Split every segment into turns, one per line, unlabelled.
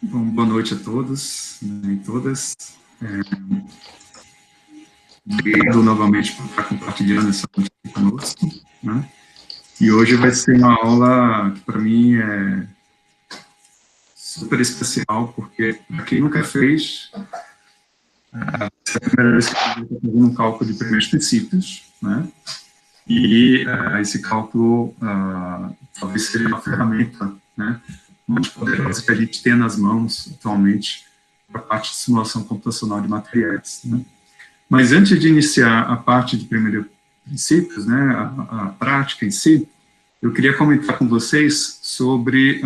Bom, boa noite a todos, né, e todas. Obrigado novamente por estar compartilhando essa noite aqui conosco, né? E hoje vai ser uma aula que, para mim, é super especial, porque, para quem nunca fez, é a primeira vez que eu estou fazendo um cálculo de primeiros princípios, né? E esse cálculo talvez seja uma ferramenta, né, muito poderosa que a gente tem nas mãos atualmente para a parte de simulação computacional de materiais, né? Mas antes de iniciar a parte de primeiros princípios, né, a prática em si, eu queria comentar com vocês sobre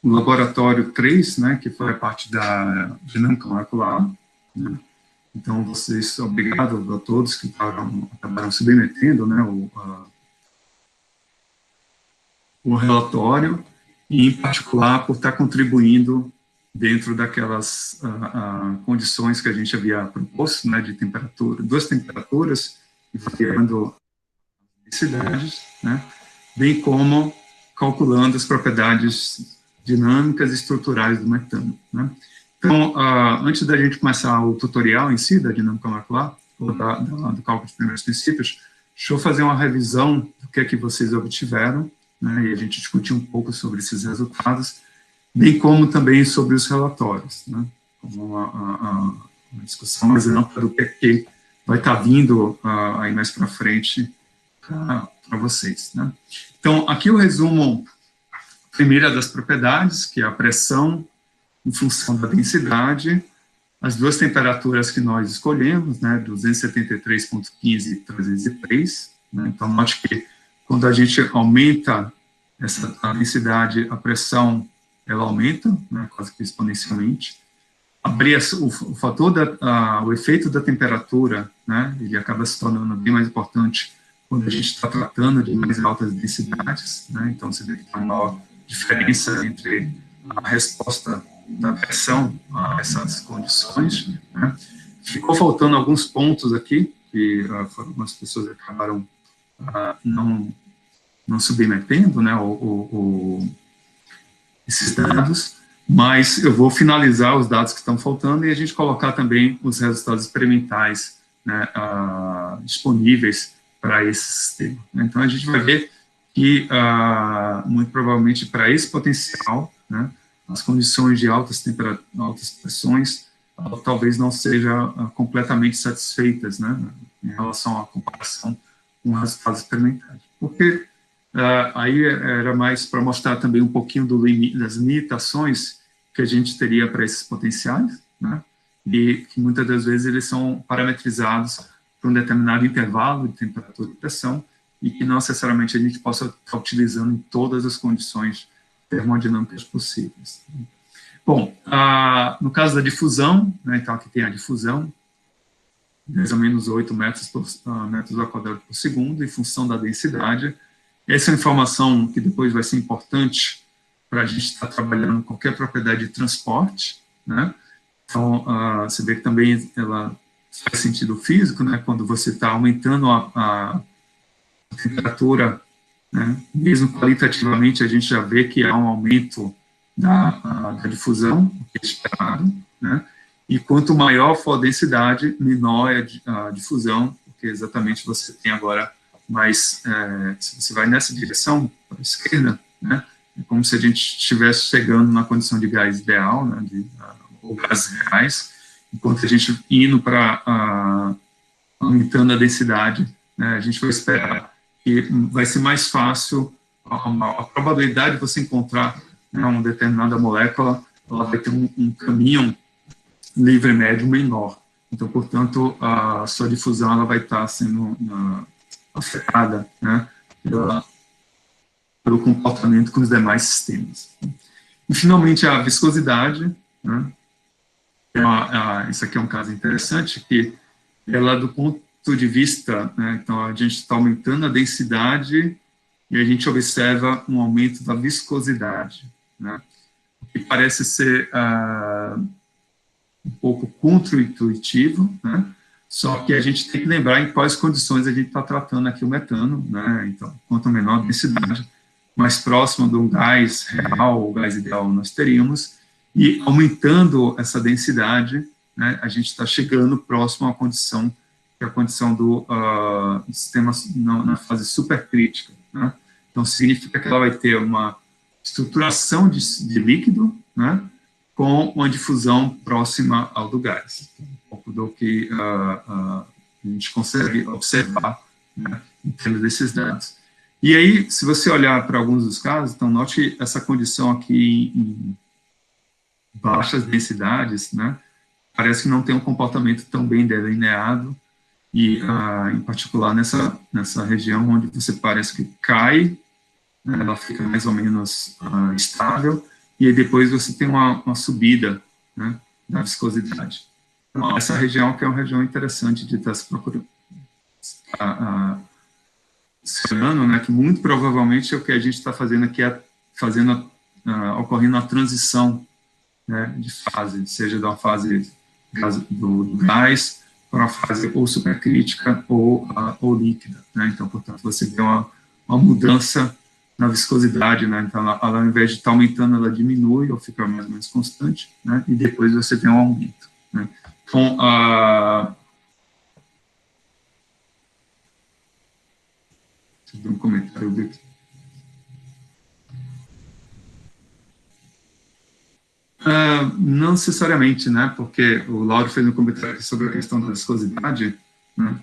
o laboratório 3, né, que foi a parte da dinâmica molecular, né? Então, vocês, obrigado a todos que acabaram submetendo, né, o relatório, e, em particular, por estar contribuindo dentro daquelas condições que a gente havia proposto, né, de temperatura, duas temperaturas, variando as densidades, né, bem como calculando as propriedades dinâmicas e estruturais do metano, né. Então, antes da gente começar o tutorial em si, da dinâmica molecular, ou do cálculo de primeiros princípios, deixa eu fazer uma revisão do que é que vocês obtiveram, né, e a gente discutir um pouco sobre esses resultados, bem como também sobre os relatórios, né, como uma discussão mais ampla do que é que vai estar vindo aí mais para frente para vocês, né. Então, aqui eu resumo a primeira das propriedades, que é a pressão em função da densidade, as duas temperaturas que nós escolhemos, né, 273,15 e 303, né, então note que quando a gente aumenta a densidade, a pressão, ela aumenta, né, quase que exponencialmente. O fator, o efeito da temperatura, né, ele acaba se tornando bem mais importante quando a gente está tratando de mais altas densidades, né, então você vê que tem uma maior diferença entre a resposta da pressão a essas condições, né. Ficou faltando alguns pontos aqui, que algumas pessoas acabaram não submetendo, né, esses dados, mas eu vou finalizar os dados que estão faltando e a gente colocar também os resultados experimentais, né, disponíveis para esse sistema. Então, a gente vai ver que, muito provavelmente, para esse potencial, né, as condições de altas pressões talvez não sejam completamente satisfeitas, né, em relação à comparação com resultados experimentais. Porque aí era mais para mostrar também um pouquinho das limitações que a gente teria para esses potenciais, né, e que muitas das vezes eles são parametrizados por um determinado intervalo de temperatura e pressão, e que não necessariamente a gente possa estar utilizando em todas as condições termodinâmicas possíveis. Bom, no caso da difusão, né, então aqui tem a difusão, 10 a menos 8 metros ao quadrado por segundo, em função da densidade. Essa é uma informação que depois vai ser importante para a gente estar trabalhando qualquer propriedade de transporte, né? Então, você vê que também ela faz sentido físico, né? Quando você está aumentando a temperatura, né? Mesmo qualitativamente, a gente já vê que há um aumento da difusão, o que é esperado, né? E quanto maior for a densidade, menor é a difusão, porque exatamente você tem agora mais, se você vai nessa direção, para a esquerda, né, é como se a gente estivesse chegando na condição de gás ideal, né, ou gases reais, enquanto a gente indo para aumentando a densidade, né, a gente vai esperar que vai ser mais fácil, a probabilidade de você encontrar, né, uma determinada molécula, ela vai ter um caminho livre médio menor. Então, portanto, a sua difusão ela vai estar sendo afetada, né, pelo comportamento com os demais sistemas. E, finalmente, a viscosidade, né, isso aqui é um caso interessante, que ela, do ponto de vista, né, então a gente está aumentando a densidade e a gente observa um aumento da viscosidade, né, o que parece ser um pouco contra-intuitivo, né? Só que a gente tem que lembrar em quais condições a gente está tratando aqui o metano, né? Então, quanto menor a densidade, mais próximo de um gás real, ou gás ideal, nós teríamos, e aumentando essa densidade, né, a gente está chegando próximo à condição, que é a condição do sistema na fase supercrítica, né? Então, significa que ela vai ter uma estruturação de líquido, né, com uma difusão próxima ao do gás, um pouco do que a gente consegue observar, né, em termos desses dados. E aí, se você olhar para alguns dos casos, então note essa condição aqui em baixas densidades, né, parece que não tem um comportamento tão bem delineado, e em particular nessa região onde você parece que cai, né, ela fica mais ou menos estável, e aí depois você tem uma subida, né, da viscosidade. Então, essa região que é uma região interessante de estar se procurando, né, que muito provavelmente é o que a gente está fazendo aqui, ocorrendo a transição, né, de fase, seja da fase do gás para uma fase ou supercrítica ou líquida, né? Então, portanto, você tem uma mudança na viscosidade, né? Então, ela, ao invés de estar aumentando, ela diminui ou fica mais ou menos constante, né? E depois você tem um aumento, né? Então, deixa eu ver um comentário aqui. Não necessariamente, né? Porque o Lauro fez um comentário sobre a questão da viscosidade, né?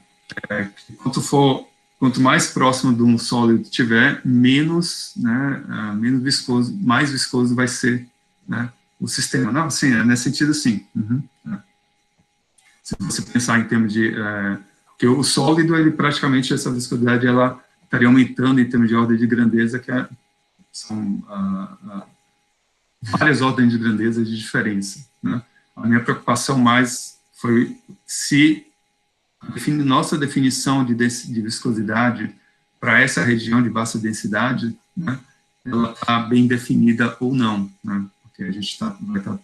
Quanto mais próximo de um sólido tiver, menos, né, menos viscoso, mais viscoso vai ser, né, o sistema. Não, sim, é nesse sentido, sim. Uhum, é. Se você pensar em termos de que o sólido, ele praticamente essa viscosidade ela estaria aumentando em termos de ordem de grandeza, que são várias ordens de grandeza de diferença, né? A minha preocupação mais foi se nossa definição de viscosidade para essa região de baixa densidade, né, ela está bem definida ou não, né, porque a gente vai estar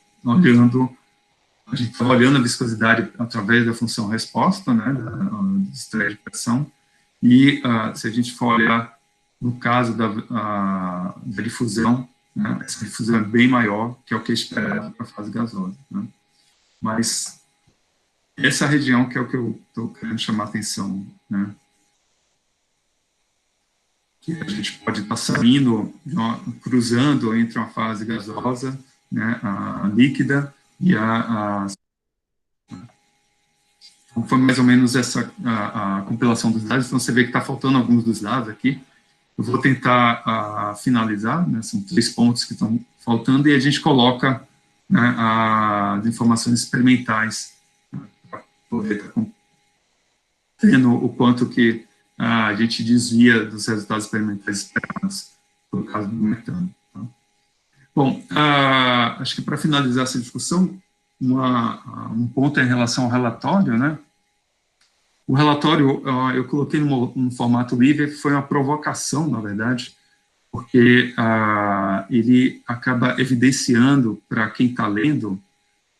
olhando a viscosidade através da função resposta, né, do estresse de pressão, e se a gente for olhar no caso da difusão, né, essa difusão é bem maior que é o que é esperado para a fase gasosa, né, mas essa região que é o que eu estou querendo chamar a atenção, né? Que a gente pode estar saindo, cruzando entre uma fase gasosa, né, a líquida, e então, foi mais ou menos essa a compilação dos dados. Então, você vê que está faltando alguns dos dados aqui. Eu vou tentar finalizar, né, são 3 pontos que estão faltando, e a gente coloca, né, as informações experimentais, poder estar tendo o quanto que a gente desvia dos resultados experimentais esperados por causa do metano. Tá? Bom, acho que para finalizar essa discussão, um ponto em relação ao relatório, né? O relatório eu coloquei num formato livre, foi uma provocação, na verdade, porque ele acaba evidenciando para quem está lendo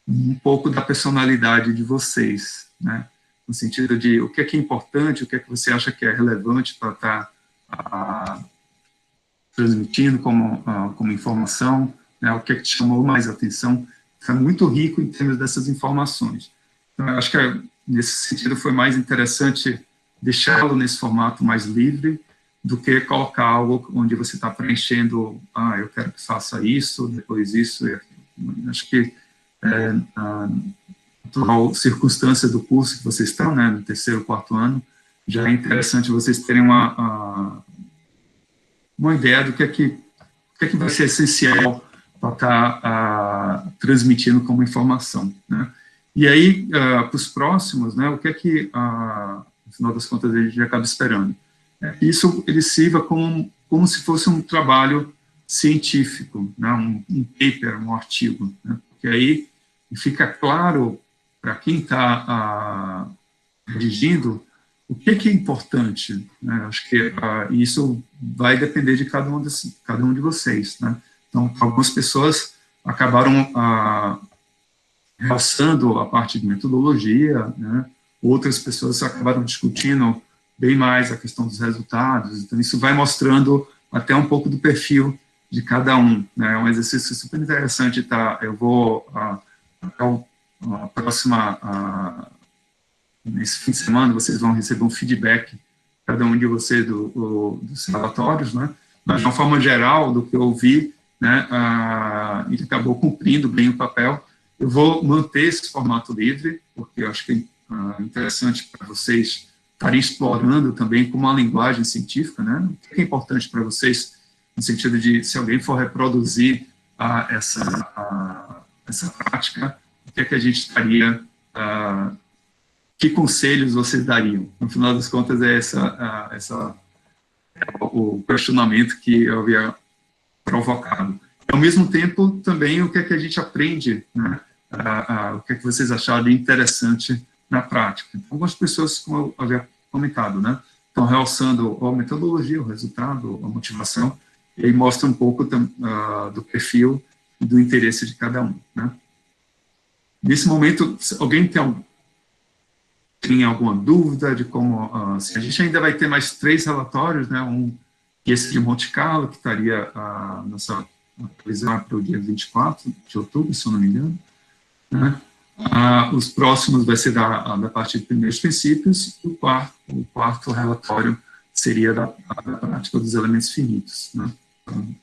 um pouco da personalidade de vocês, né? No sentido de o que é importante, o que é que você acha que é relevante para estar transmitindo como informação, né? O que é que te chamou mais atenção. É muito rico em termos dessas informações. Então, eu acho que nesse sentido foi mais interessante deixá-lo nesse formato mais livre do que colocar algo onde você está preenchendo, eu quero que faça isso, depois isso e aquilo. Acho que a atual circunstância do curso que vocês estão, né, no 3º, 4º ano, já é interessante vocês terem uma ideia do que é que vai ser essencial para estar transmitindo como informação, né? E aí, para os próximos, né, o que é que, no final das contas, a gente acaba esperando? Isso ele sirva como se fosse um trabalho científico, né, um paper, um artigo, né? Porque aí fica claro para quem está redigindo o que é importante, né? Acho que isso vai depender de cada um de vocês, né? Então, algumas pessoas acabaram realçando a parte de metodologia, né? Outras pessoas acabaram discutindo bem mais a questão dos resultados. Então, isso vai mostrando até um pouco do perfil de cada um, né? É um exercício super interessante, tá? Eu vou, até a próxima, nesse fim de semana, vocês vão receber um feedback, cada um de vocês, dos relatórios, né? Mas, de uma forma geral, do que eu ouvi, né, ele acabou cumprindo bem o papel. Eu vou manter esse formato livre, porque eu acho que é interessante para vocês estarem explorando também como uma linguagem científica, né? O que é importante para vocês, no sentido de, se alguém for reproduzir essa prática, o que é que a gente estaria, que conselhos vocês dariam? No final das contas, é o questionamento que eu havia provocado. Ao mesmo tempo, também, o que é que a gente aprende, né? O que é que vocês acharam de interessante na prática. Então, algumas pessoas, como eu havia comentado, né, estão realçando a metodologia, o resultado, a motivação, e aí mostra um pouco do perfil e do interesse de cada um, né. Nesse momento, se alguém tem alguma dúvida de como... a gente ainda vai ter mais 3 relatórios, né, esse de Monte Carlo, que estaria nossa previsão para o dia 24 de outubro, se eu não me engano, né? Os próximos vai ser da parte de primeiros princípios, e o quarto relatório seria da prática dos elementos finitos, né? Então,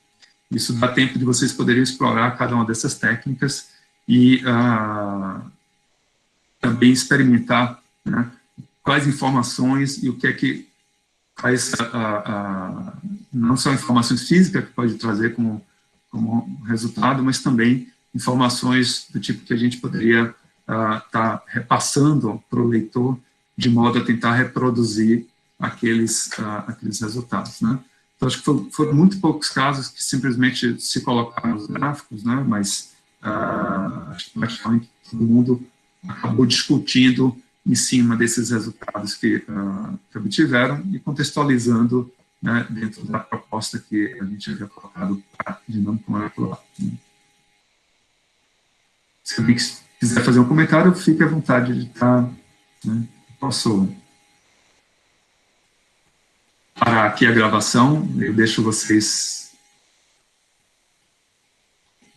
isso dá tempo de vocês poderem explorar cada uma dessas técnicas e também experimentar, né, quais informações e o que é que faz, não só informações físicas que pode trazer como resultado, mas também informações do tipo que a gente poderia estar repassando para o leitor, de modo a tentar reproduzir aqueles resultados, né? Então, acho que foram muito poucos casos que simplesmente se colocaram nos gráficos, né? Mas acho que praticamente todo mundo acabou discutindo em cima desses resultados que obtiveram e contextualizando, né, dentro da proposta que a gente havia colocado para a dinâmica molecular. Se alguém quiser fazer um comentário, fique à vontade de estar, né, posso parar aqui a gravação, eu deixo vocês